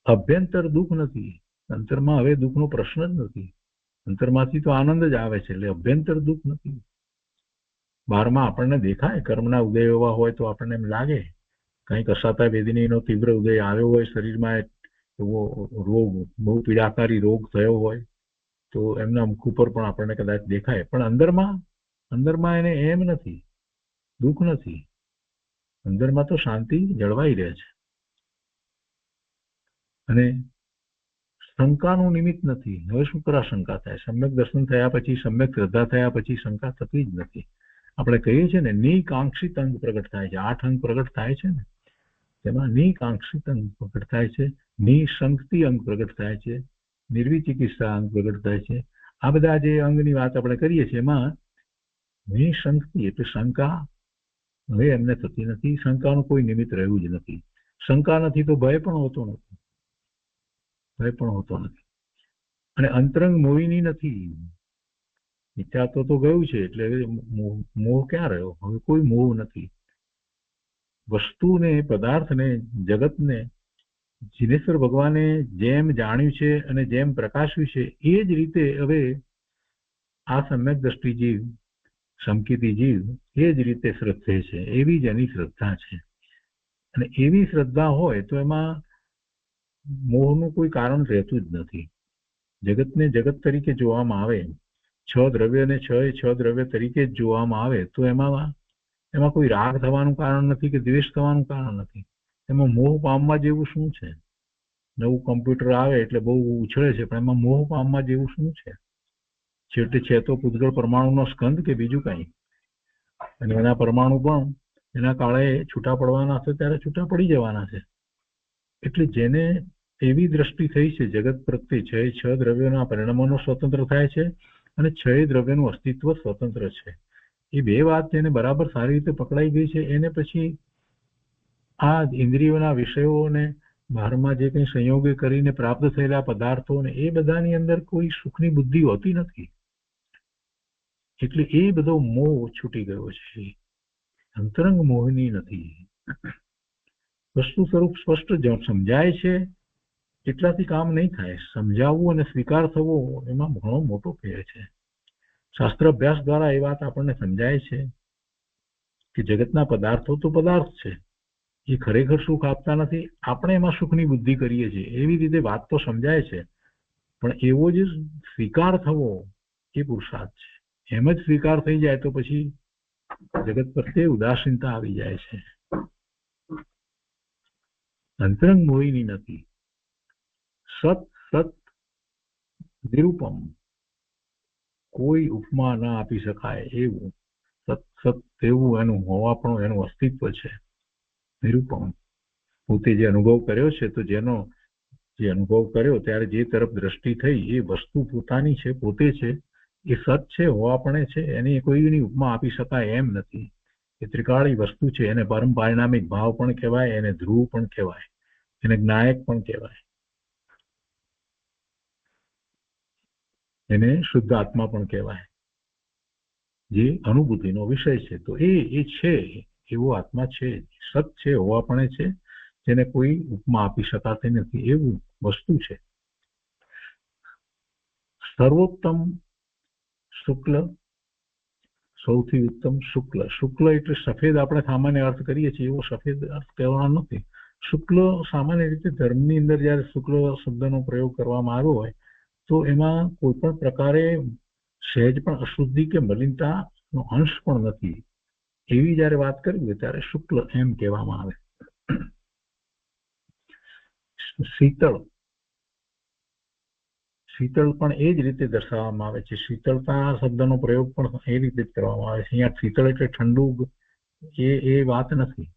[SPEAKER 2] અભ્યંતર દુઃખ નથી, અંતરમાં હવે દુઃખનો પ્રશ્ન જ નથી. અંતરમાંથી તો આનંદ જ આવે છે, એટલે અભ્યંતર દુઃખ નથી. બહારમાં આપણને દેખાય કર્મના ઉદય એવા હોય તો આપણને એમ લાગે કંઈક અસાતા વેદનીનો તીવ્ર ઉદય આવ્યો હોય, શરીરમાં એવો રોગ, બહુ પીડાકારી રોગ થયો હોય તો એમના મુખ ઉપર પણ આપણને કદાચ દેખાય, પણ અંદરમાં એને એમ નથી, દુઃખ નથી. અંદરમાં તો શાંતિ જળવાઈ રહે છે. અને શંકાનું નિમિત્ત નથી. હવે શું કરા શંકા થાય? સમ્યક દર્શન થયા પછી, સમ્યક શ્રદ્ધા થયા પછી શંકા થતી જ નથી. આપણે કહીએ છીએ ને નિકાંક્ષિત અંગ પ્રગટ થાય છે. 8 અંગ પ્રગટ થાય છે ને, તેમાં નિકાંક્ષિત અંગ પ્રગટ થાય છે, નિશંકતિ અંગ પ્રગટ થાય છે, નિર્વિચિકિત્સા અંગ પ્રગટ થાય છે. આ બધા જે અંગની વાત આપણે કરીએ છીએ એમાં નિશંકતિ એટલે શંકા હવે એમને થતી નથી. શંકાનું કોઈ નિમિત્ત રહ્યું જ નથી. શંકા નથી તો ભય પણ હોતો નથી. અને અંતરંગ મોહિની નથી. મિથ્યાત્વ તો ગયું છે, એટલે મોહ ક્યાં રહ્યો? હવે કોઈ મોહ નથી. વસ્તુને, પદાર્થને, જગતને જીનેશ્વર ભગવાને જેમ જાણ્યું છે અને જેમ પ્રકાશ્યું છે એ જ રીતે હવે આ સમ્યક દ્રષ્ટિ જીવ, સમકીર્તિ જીવ એ જ રીતે શ્રદ્ધે છે. એવી જ એની શ્રદ્ધા છે. અને એવી શ્રદ્ધા હોય તો એમાં મોહનું કોઈ કારણ રહેતું જ નથી. જગતને જગત તરીકે જોવામાં આવે, છ દ્રવ્યને છ એ છ દ્રવ્ય તરીકે જ જોવામાં આવે તો એમાં કોઈ રાગ થવાનું કારણ નથી કે દ્વેષ થવાનું કારણ નથી. એમાં મોહ પામવા જેવું શું છે? નવું કમ્પ્યુટર આવે એટલે બહુ ઉછળે છે, પણ એમાં મોહ પામવા જેવું શું છે? છેવટે છે તો પૂતગળ પરમાણુનો સ્કંદ કે બીજું કંઈ, અને એના પરમાણુ પણ એના કાળે છૂટા પડવાના છે ત્યારે છૂટા પડી જવાના છે. એટલે જેને એવી દ્રષ્ટિ થઈ છે જગત પ્રત્યે, છ દ્રવ્યોના પરિણામોનો સ્વતંત્ર થાય છે અને છ દ્રવ્યનું અસ્તિત્વ સ્વતંત્ર છે. એ બે વાત જેને બરાબર સારી રીતે પકડાઈ ગઈ છે એને પછી આ ઇન્દ્રિયોના વિષયોને બહારમાં જે કંઈ સંયોગે કરીને પ્રાપ્ત થયેલા પદાર્થોને એ બધાની અંદર કોઈ સુખની બુદ્ધિ હોતી નથી. એટલે એ બધો મોહ છૂટી ગયો છે. અંતરંગ મોહની નથી. વસ્તુ સ્વરૂપ સ્પષ્ટ સમજાય છે એટલાથી કામ નહીં થાય. સમજાવવું અને સ્વીકાર થવો એમાં ઘણો મોટો ફેર છે. શાસ્ત્ર અભ્યાસ દ્વારા એ વાત આપણને સમજાય છે કે જગતના પદાર્થો તો પદાર્થ છે, એ ખરેખર સુખ આપતા નથી. આપણે એમાં સુખની બુદ્ધિ કરીએ છીએ એવી રીતે વાત તો સમજાય છે, પણ એવો જ સ્વીકાર થવો એ પુરુષાર્થ છે. એમ જ સ્વીકાર થઈ જાય તો પછી જગત પ્રત્યે ઉદાસીનતા આવી જાય છે. અંતરંગ મોહિની નથી. સત સત નિરૂપમ, કોઈ ઉપમા ના આપી શકાય એવું સત સત એવું એનું હોવાપણું, એનું અસ્તિત્વ છે. નિરૂપમ, પોતે જે અનુભવ કર્યો છે તો જેનો જે અનુભવ કર્યો ત્યારે જે તરફ દ્રષ્ટિ થઈ એ વસ્તુ પોતાની છે, પોતે છે, એ સત છે, હોવાપણે છે. એની કોઈની ઉપમા આપી શકાય એમ નથી. એ ત્રિકાળી વસ્તુ છે. એને પરમ પારિણામિક ભાવ પણ કહેવાય, એને ધ્રુવ પણ કહેવાય, એને જ્ઞાયક પણ કહેવાય, એને શુદ્ધ આત્મા પણ કહેવાય, જે અનુભૂતિનો વિષય છે. તો એ છે, એવો આત્મા છે, સત છે, હોવાપણે છે, જેને કોઈ ઉપમા આપી શકાતી નથી એવું વસ્તુ છે. સર્વોત્તમ શુક્લ, સૌથી ઉત્તમ શુક્લ. શુક્લ એટલે સફેદ આપણે સામાન્ય અર્થ કરીએ છીએ એવો સફેદ અર્થ કહેવાનો નથી. શુક્લ સામાન્ય રીતે ધર્મની અંદર જ્યારે શુક્લ શબ્દનો પ્રયોગ કરવામાં આવ્યો હોય તો એમાં કોઈ પણ પ્રકારે સહેજ પણ અશુદ્ધિ કે મલિનતાનો અંશ પણ નથી. એવી જ્યારે વાત કરવી હોય ત્યારે શુક્લ એમ કહેવામાં આવે. શીતળ, શીતળ પણ એ જ રીતે દર્શાવવામાં આવે છે. શીતળતા શબ્દનો પ્રયોગ પણ એ રીતે જ કરવામાં આવે છે. અહીંયા શીતળ એટલે ઠંડુ એ વાત નથી.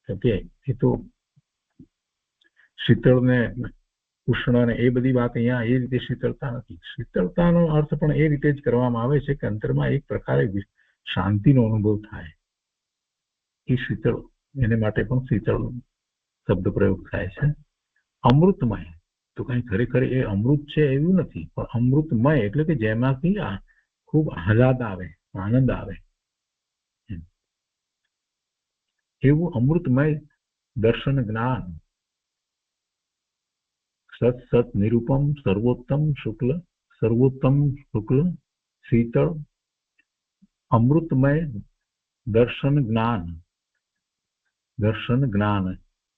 [SPEAKER 2] કે એ તો શીતળ ને ઉષ્ણ ને એ બધી વાત અહીંયા એ રીતે શીતળતા નથી. શીતળતાનો અર્થ પણ એ રીતે જ કરવામાં આવે છે કે અંતરમાં એક પ્રકારે શાંતિનો અનુભવ થાય. એ શીતળ, એને માટે પણ શીતળ શબ્દ પ્રયોગ થાય છે. અમૃતમય તો કઈ ખરેખર એ અમૃત છે એવું નથી, પણ અમૃતમય એટલે કે જેમાંથી ખૂબ આહલાદ આવે, આનંદ આવે, એવું અમૃતમય દર્શન જ્ઞાન. સત સત નિરૂપમ, સર્વોત્તમ શુક્લ, સર્વોત્તમ શુક્લ, શીતળ, અમૃતમય દર્શન જ્ઞાન. દર્શન જ્ઞાન,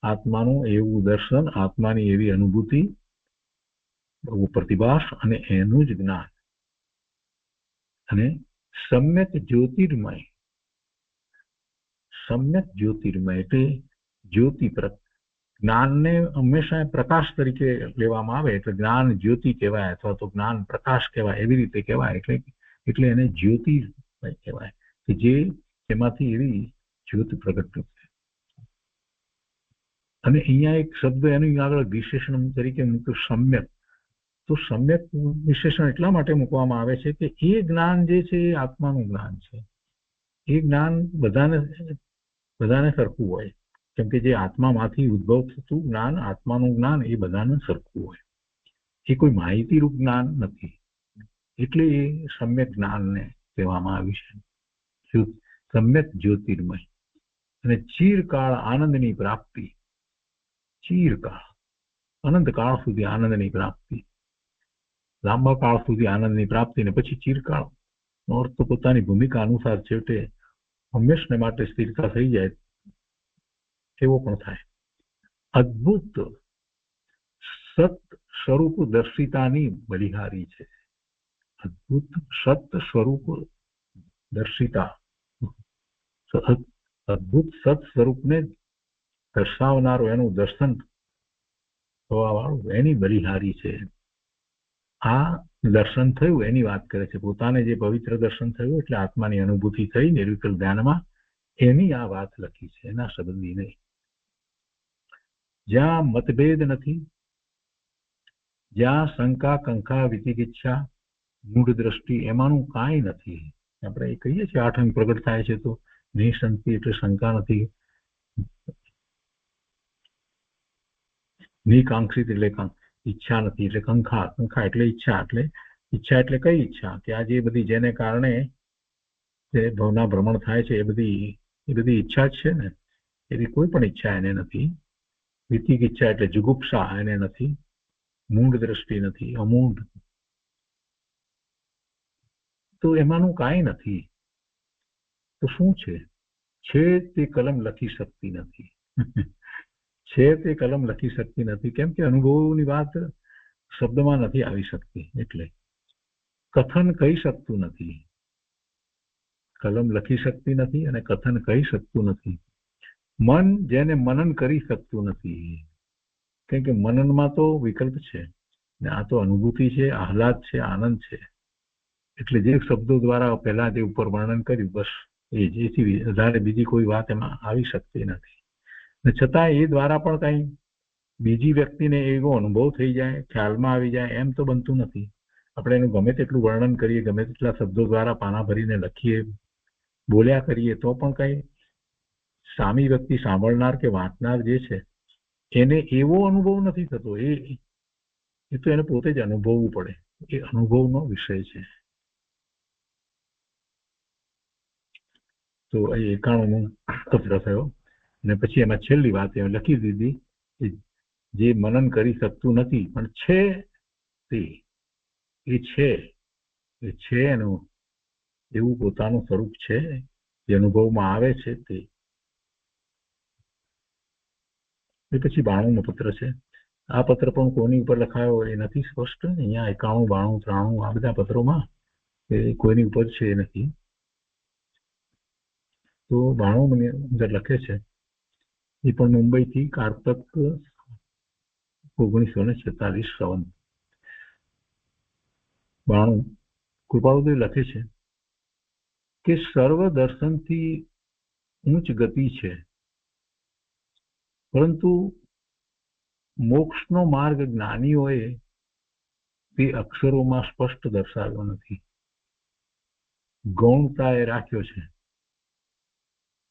[SPEAKER 2] આત્માનું એવું દર્શન, આત્માની એવી અનુભૂતિ, પ્રતિભાસ અને એનું જ જ્ઞાન. અને સમ્યક જ્યોતિર્મય. સમ્યક જ્યોતિર્મય એટલે જ્યોતિ. જ્ઞાનને હંમેશા પ્રકાશ તરીકે લેવામાં આવે એટલે જ્ઞાન જ્યોતિ કહેવાય અથવા તો જ્ઞાન પ્રકાશ કહેવાય, એવી રીતે કહેવાય. એટલે એને જ્યોતિર્મય કહેવાય કે જે એમાંથી એવી જ્યોતિ પ્રગટ છે. અને અહીંયા એક શબ્દ એની આગળ વિશેષણ તરીકે મૂક્યું સમ્યક. તો સમ્યક વિશેષણ એટલા માટે મૂકવામાં આવે છે કે એ જ્ઞાન જે છે એ આત્માનું જ્ઞાન છે. એ જ્ઞાન બધાને સરખું હોય, કેમ કે જે આત્મામાંથી ઉદ્ભવ થતું જ્ઞાન, આત્માનું જ્ઞાન એ બધાને સરખું હોય. એ કોઈ માહિતીરૂપ જ્ઞાન નથી. એટલે એ સમ્યક જ્ઞાનને કહેવામાં આવ્યું છે સમ્યક જ્યોતિર્મય. અને ચિરકાળ આનંદની પ્રાપ્તિ. ચિરકાળ, અનંતકાળ સુધી આનંદની પ્રાપ્તિ, લાંબા કાળ સુધી આનંદની પ્રાપ્તિ, ને પછી ચિરકાળ નો અર્થ તો પોતાની ભૂમિકા અનુસાર છેવટે હંમેશને માટે સ્થિરતા થઈ જાય એવો પણ થાય. અદ્ભુત સત સ્વરૂપ દર્શિતાની બલિહારી છે. અદ્ભુત સત સ્વરૂપ દર્શિતા, અદ્ભુત સત સ્વરૂપને દર્શાવનારો, એનું દર્શન થવા વાળું એની બલિહારી છે. આ દર્શન થયું એની વાત કરે છે. પોતાને જે પવિત્ર દર્શન થયું એટલે આત્માની અનુભૂતિ થઈ નિર્વિકલ્પ ધ્યાનમાં, એની આ વાત લખી છે, એના સંબંધી નહીં. જ્યાં મતભેદ નથી, જ્યાં શંકા કંકા વિચિકિચ્છા મૂળ દ્રષ્ટિ એમાંનું કાંઈ નથી. આપણે એ કહીએ છીએ 8 અંગ પ્રગટ થાય છે તો નિઃશંકી એટલે શંકા નથી, નિકાંક્ષિત એટલે ઈચ્છા નથી, એટલે કંખા એટલે ઈચ્છા. એટલે કઈ ઈચ્છા? કે આ જે બધી જેને કારણે જે ભવના ભ્રમણ થાય છે એ બધી ઈચ્છા જ છે ને. એવી કોઈ પણ ઈચ્છા એને નથી. વિચિકિચ્છા એટલે જુગુપ્સા એને નથી. મૂંઢ દ્રષ્ટિ નથી, અમૂઢ. તો એમાંનું કાંઈ નથી. તો શું છે? તે કલમ લખી શકતી નથી. તે કલમ લખી શકતી નથી. કેમ કે અનુભવની વાત શબ્દમાં નથી આવી શકતી. એટલે કથન કહી શકતું નથી. કલમ લખી શકતી નથી અને કથન કહી શકતું નથી. મન જેને મનન કરી શકતું નથી. કેમ કે મનનમાં તો વિકલ્પ છે ને આ તો અનુભૂતિ છે, આહલાદ છે, આનંદ છે. એટલે જે શબ્દો દ્વારા પહેલા જે ઉપર વર્ણન કર્યું બસ એ જ, એથી વધારે બીજી કોઈ વાત એમાં આવી શકતી નથી. ને છતાં એ દ્વારા પણ કઈ બીજી વ્યક્તિને એવો અનુભવ થઈ જાય, ખ્યાલમાં આવી જાય એમ તો બનતું નથી. આપણે એનું ગમે તેટલું વર્ણન કરીએ, ગમે તેટલા શબ્દો દ્વારા પાના ભરીને લખીએ, બોલ્યા કરીએ, તો પણ કઈ સામી વ્યક્તિ સાંભળનાર કે વાંચનાર જે છે એને એવો અનુભવ નથી થતો. એ તો એને પોતે જ અનુભવવું પડે. એ અનુભવનો વિષય છે. તો એ 91મો પત્ર થયો. અને પછી એમાં છેલ્લી વાત એ લખી દીધી, જે મનન કરી શકતું નથી પણ છે તે, એ છે એનું એવું પોતાનું સ્વરૂપ છે જે અનુભવમાં આવે છે તે. એ પછી 92મો પત્ર છે. આ પત્ર પણ કોની ઉપર લખાયો એ નથી સ્પષ્ટ. અહીંયા 91, 92, 93 આ બધા પત્રોમાં એ કોઈની ઉપર છે એ નથી. તો 92 અંદર લખે છે, એ પણ મુંબઈથી કારતક 1946 શ્રવણ 92. કૃપાળુદેવ લખે છે કે સર્વ દર્શનથી ઉચ્ચ ગતિ છે, પરંતુ મોક્ષનો માર્ગ જ્ઞાનીઓએ તે અક્ષરોમાં સ્પષ્ટ દર્શાવ્યો નથી. ગૌણતાએ રાખ્યો છે.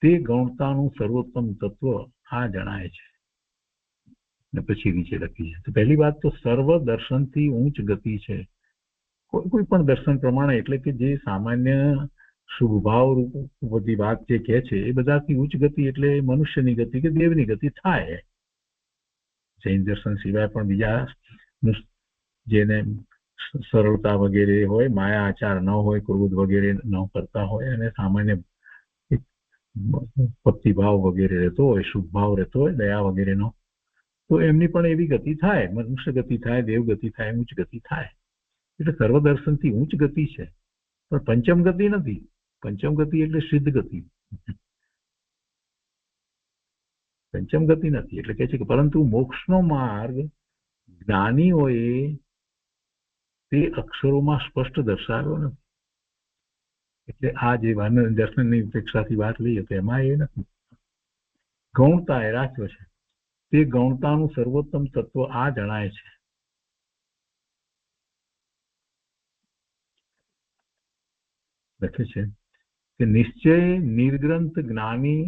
[SPEAKER 2] તે ગૌણતાનું સર્વોત્તમ તત્વ આ જણાય છે. ને પછી નીચે લખી છે. તો પહેલી વાત તો સર્વ દર્શનથી ઉચ્ચ ગતિ છે. કોઈ પણ દર્શન પ્રમાણે, એટલે કે જે સામાન્ય શુભભાવ રૂપ બધી વાત જે કહે છે એ બધાથી ઉચ્ચ ગતિ એટલે મનુષ્યની ગતિ કે દેવની ગતિ થાય. જૈન દર્શન સિવાય પણ બીજા જેને સરળતા વગેરે હોય, માયા આચાર ન હોય, ક્રોધ વગેરે ન કરતા હોય અને સામાન્ય ભક્તિભાવ વગેરે રહેતો હોય, શુભભાવ રહેતો હોય, દયા વગેરેનો, તો એમની પણ એવી ગતિ થાય. મનુષ્ય ગતિ થાય, દેવ ગતિ થાય, ઉચ્ચ ગતિ થાય. એટલે સર્વદર્શનથી ઉચ્ચ ગતિ છે, પણ પંચમ ગતિ નથી. પંચમ ગતિ એટલે સિદ્ધ ગતિ, પંચમ ગતિ નથી. એટલે કે છે કે પરંતુ મોક્ષનો માર્ગ જ્ઞાનીઓએ તે અક્ષરોમાં સ્પષ્ટ દર્શાવ્યો નથી. એટલે આ જે દર્શનની ઉપેક્ષાથી વાત લઈએ તો એમાં એ નથી. ગૌણતા એ રાખ્યો છે. તે ગૌણતાનું સર્વોત્તમ તત્વ આ જણાય છે. લખે છે કે નિશ્ચય નિર્ગ્રંથ જ્ઞાની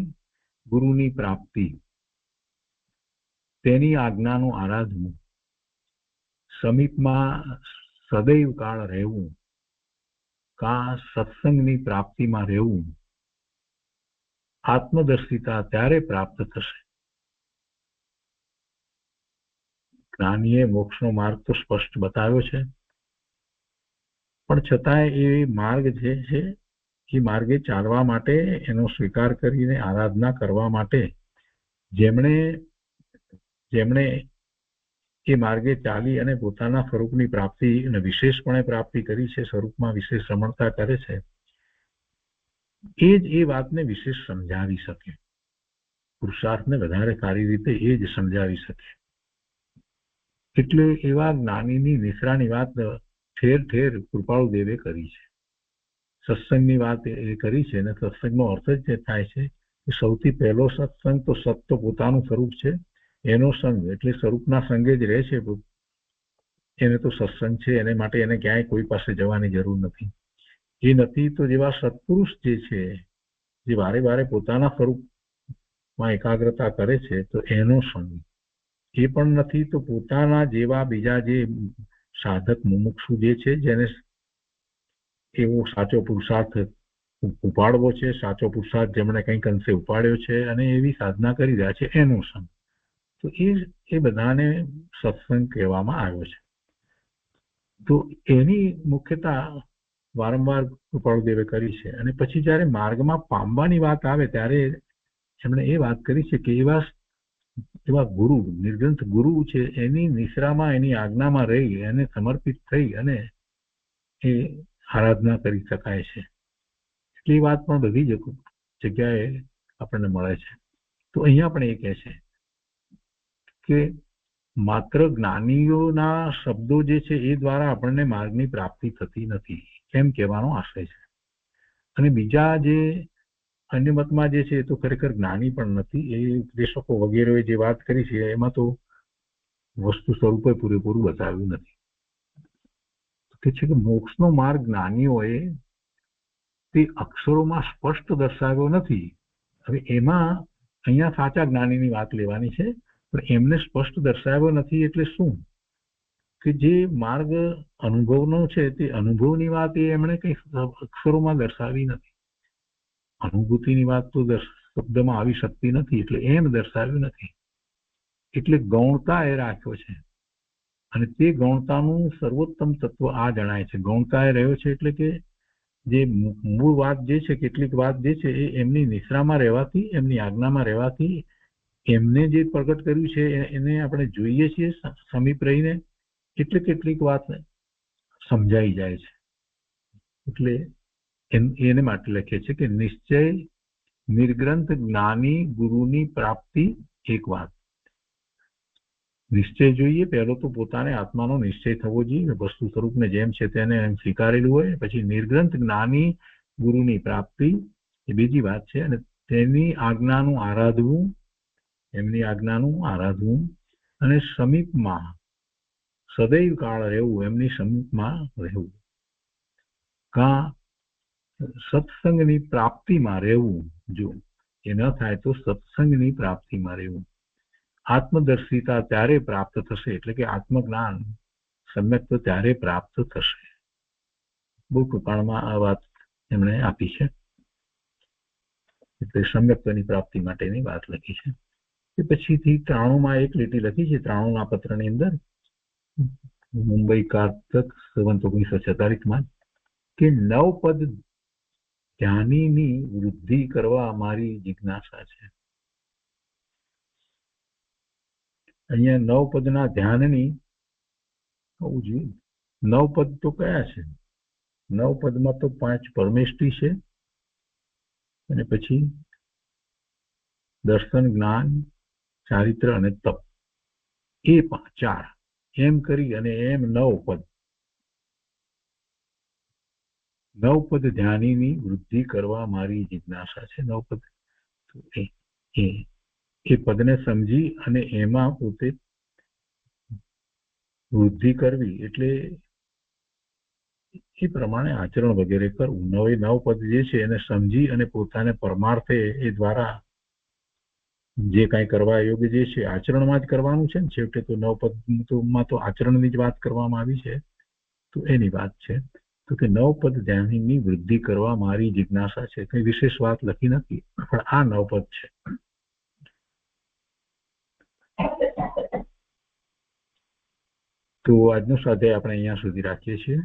[SPEAKER 2] ગુરુની પ્રાપ્તિ, તેની આજ્ઞાનું આરાધવું, સમીપમાં સદૈવ કાળ રહેવું, કા સત્સંગની પ્રાપ્તિમાં રહેવું, આત્મદર્શિતા ત્યારે પ્રાપ્ત થશે. જ્ઞાનીએ મોક્ષનો માર્ગ તો સ્પષ્ટ બતાવ્યો છે, પણ છતાંય એ માર્ગ જે છે એ માર્ગે ચાલવા માટે, એનો સ્વીકાર કરીને આરાધના કરવા માટે જેમણે એ માર્ગે ચાલી અને પોતાના સ્વરૂપની પ્રાપ્તિ અને વિશેષપણે પ્રાપ્તિ કરી છે, સ્વરૂપમાં વિશેષ રમણતા કરે છે, એ જ એ વાતને વિશેષ સમજાવી શકે, પુરુષાર્થને વધારે સારી રીતે એ જ સમજાવી શકે. એટલે એવા જ્ઞાનીની નિશ્રાની વાત ઠેર ઠેર કૃપાળુ દેવે કરી છે. સત્સંગની વાત એ કરી છે, અને સત્સંગનો અર્થ જ થાય છે કે સૌથી પહેલો સત્સંગ તો સત તો પોતાનું સ્વરૂપ છે, એનો સંગ એટલે સ્વરૂપના સંગે જ રહે છે, એને તો સત્સંગ છે. એને માટે એને ક્યાંય કોઈ પાસે જવાની જરૂર નથી. એ નથી તો જેવા સત્પુરુષ જે છે, જે વારે વારે પોતાના સ્વરૂપમાં એકાગ્રતા કરે છે, તો એનો સંગ. એ પણ નથી તો પોતાના જેવા બીજા જે સાધક મુમુક્ષુ જે છે, જેને એવો સાચો પુરુષાર્થ ઉપાડવો છે, સાચો પુરુષાર્થ જેમણે કંઈક અંશે ઉપાડ્યો છે અને એવી સાધના કરી રહ્યા છે, એનો સંગ. તો એ બધાને સત્સંગ કહેવામાં આવ્યો છે. તો એની મુખ્યતા વારંવાર કૃપાળુદેવે કરી છે. અને પછી જ્યારે માર્ગમાં પામવાની વાત આવે ત્યારે એમણે એ વાત કરી છે કે એવા ગુરુ, નિર્ગ્રંથ ગુરુ છે, એની નિશ્રામાં, એની આજ્ઞામાં રહી, એને સમર્પિત થઈ અને એ આરાધના કરી શકાય છે. એટલી વાત પણ બધી જગ્યાએ આપણને મળે છે. તો અહીંયા પણ એ કહે છે કે માત્ર જ્ઞાનીઓના શબ્દો જે છે એ દ્વારા આપણને માર્ગની પ્રાપ્તિ થતી નથી, એમ કહેવાનો આશય છે. અને બીજા જે અન્ય મતમાં જે છે એ તો ખરેખર જ્ઞાની પણ નથી. એ ઉપદેશકો વગેરે જે વાત કરી છે એમાં તો વસ્તુ સ્વરૂપે પૂરેપૂરું બતાવ્યું નથી. કે છે કે મોક્ષનો માર્ગ જ્ઞાનીઓએ તે અક્ષરોમાં સ્પષ્ટ દર્શાવ્યો નથી. હવે એમાં અહીંયા સાચા જ્ઞાનીની વાત લેવાની છે, પણ એમને સ્પષ્ટ દર્શાવ્યો નથી એટલે શું? કે જે માર્ગ અનુભવનો છે તે અનુભવની વાત એ એમણે કઈ અક્ષરોમાં દર્શાવી નથી. અનુભૂતિની વાત તો શબ્દમાં આવી શકતી નથી, એટલે એમ દર્શાવ્યું નથી. એટલે ગૌણતા એ રાખ્યો છે, અને તે ગૌણતાનું સર્વોત્તમ તત્વ આ જણાય છે. ગૌણતા એ રહ્યો છે એટલે કે જે મૂળ વાત જે છે, કેટલીક વાત જે છે એ એમની નિશ્રામાં રહેવાથી, એમની આજ્ઞામાં રહેવાથી એમને જે પ્રગટ કર્યું છે એને આપણે જોઈએ છીએ સમીપ રહીને, એટલે કેટલીક વાત સમજાઈ જાય છે. એટલે એને માટે લખે છે કે નિશ્ચય નિર્ગ્રંથ જ્ઞાની ગુરુની પ્રાપ્તિ એક વાત. નિશ્ચય જોઈએ, પહેલો તો પોતાને આત્માનો નિશ્ચય થવો જોઈએ, વસ્તુ સ્વરૂપને જેમ છે તેને સ્વીકારેલું હોય. પછી નિર્ગ્રંથ જ્ઞાની ગુરુની પ્રાપ્તિ એ બીજી વાત છે, અને તેની આજ્ઞાનું આરાધવું, એમની આજ્ઞાનું આરાધવું, અને સમીપમાં સદૈવ કાળ રહેવું, એમની સમીપમાં રહેવું. સત્સંગની પ્રાપ્તિમાં રહેવું. જો એ ન થાય તો સત્સંગની પ્રાપ્તિમાં રહેવું. આત્મદર્શિતા ત્યારે પ્રાપ્ત થશે, એટલે કે આત્મજ્ઞાન સમ્યક તો ત્યારે પ્રાપ્ત થશે. બહુ ટૂંકાણમાં આ વાત એમણે આપી છે. એટલે સમ્યક્તની પ્રાપ્તિ માટેની વાત લખી છે. એ પછીથી 93માં એક લીટી લખી છે, 93ના પત્રની અંદર, મુંબઈ કારતક 1946માં, કે નવપદ ધ્યાનીની વૃદ્ધિ કરવા અમારી જિજ્ઞાસા છે. અહીંયા નવપદના ધ્યાનની હોવું જોઈએ. નવપદ તો કયા છે? નવપદમાં તો 5 પરમેષ્ઠી છે, અને પછી દર્શન, જ્ઞાન, ચારિત્ર અને તપ, એ 4 એમ કરી અને એમ નવપદ ધ્યાનીની વૃદ્ધિ કરવા મારી જિજ્ઞાસા છે. નવપદ એ પદને સમજી અને એમાં પોતે વૃદ્ધિ કરવી, એટલે એ પ્રમાણે આચરણ વગેરે કરવું. નવપદ જે છે એને સમજી અને પોતાને પરમાર્થે એ દ્વારા જે કાંઈ કરવા યોગ્ય જે છે આચરણમાં જ કરવાનું છે ને. છેવટે તો નવપદમાં તો આચરણની જ વાત કરવામાં આવી છે. તો એની વાત છે તો કે નવપદ ધ્યાનની વૃદ્ધિ કરવા મારી જિજ્ઞાસા છે. કઈ વિશેષ વાત લખી નથી, પણ આ નવપદ છે. તો આજનો સ્વાધ્યાય આપણે અહીંયા સુધી રાખીએ છીએ.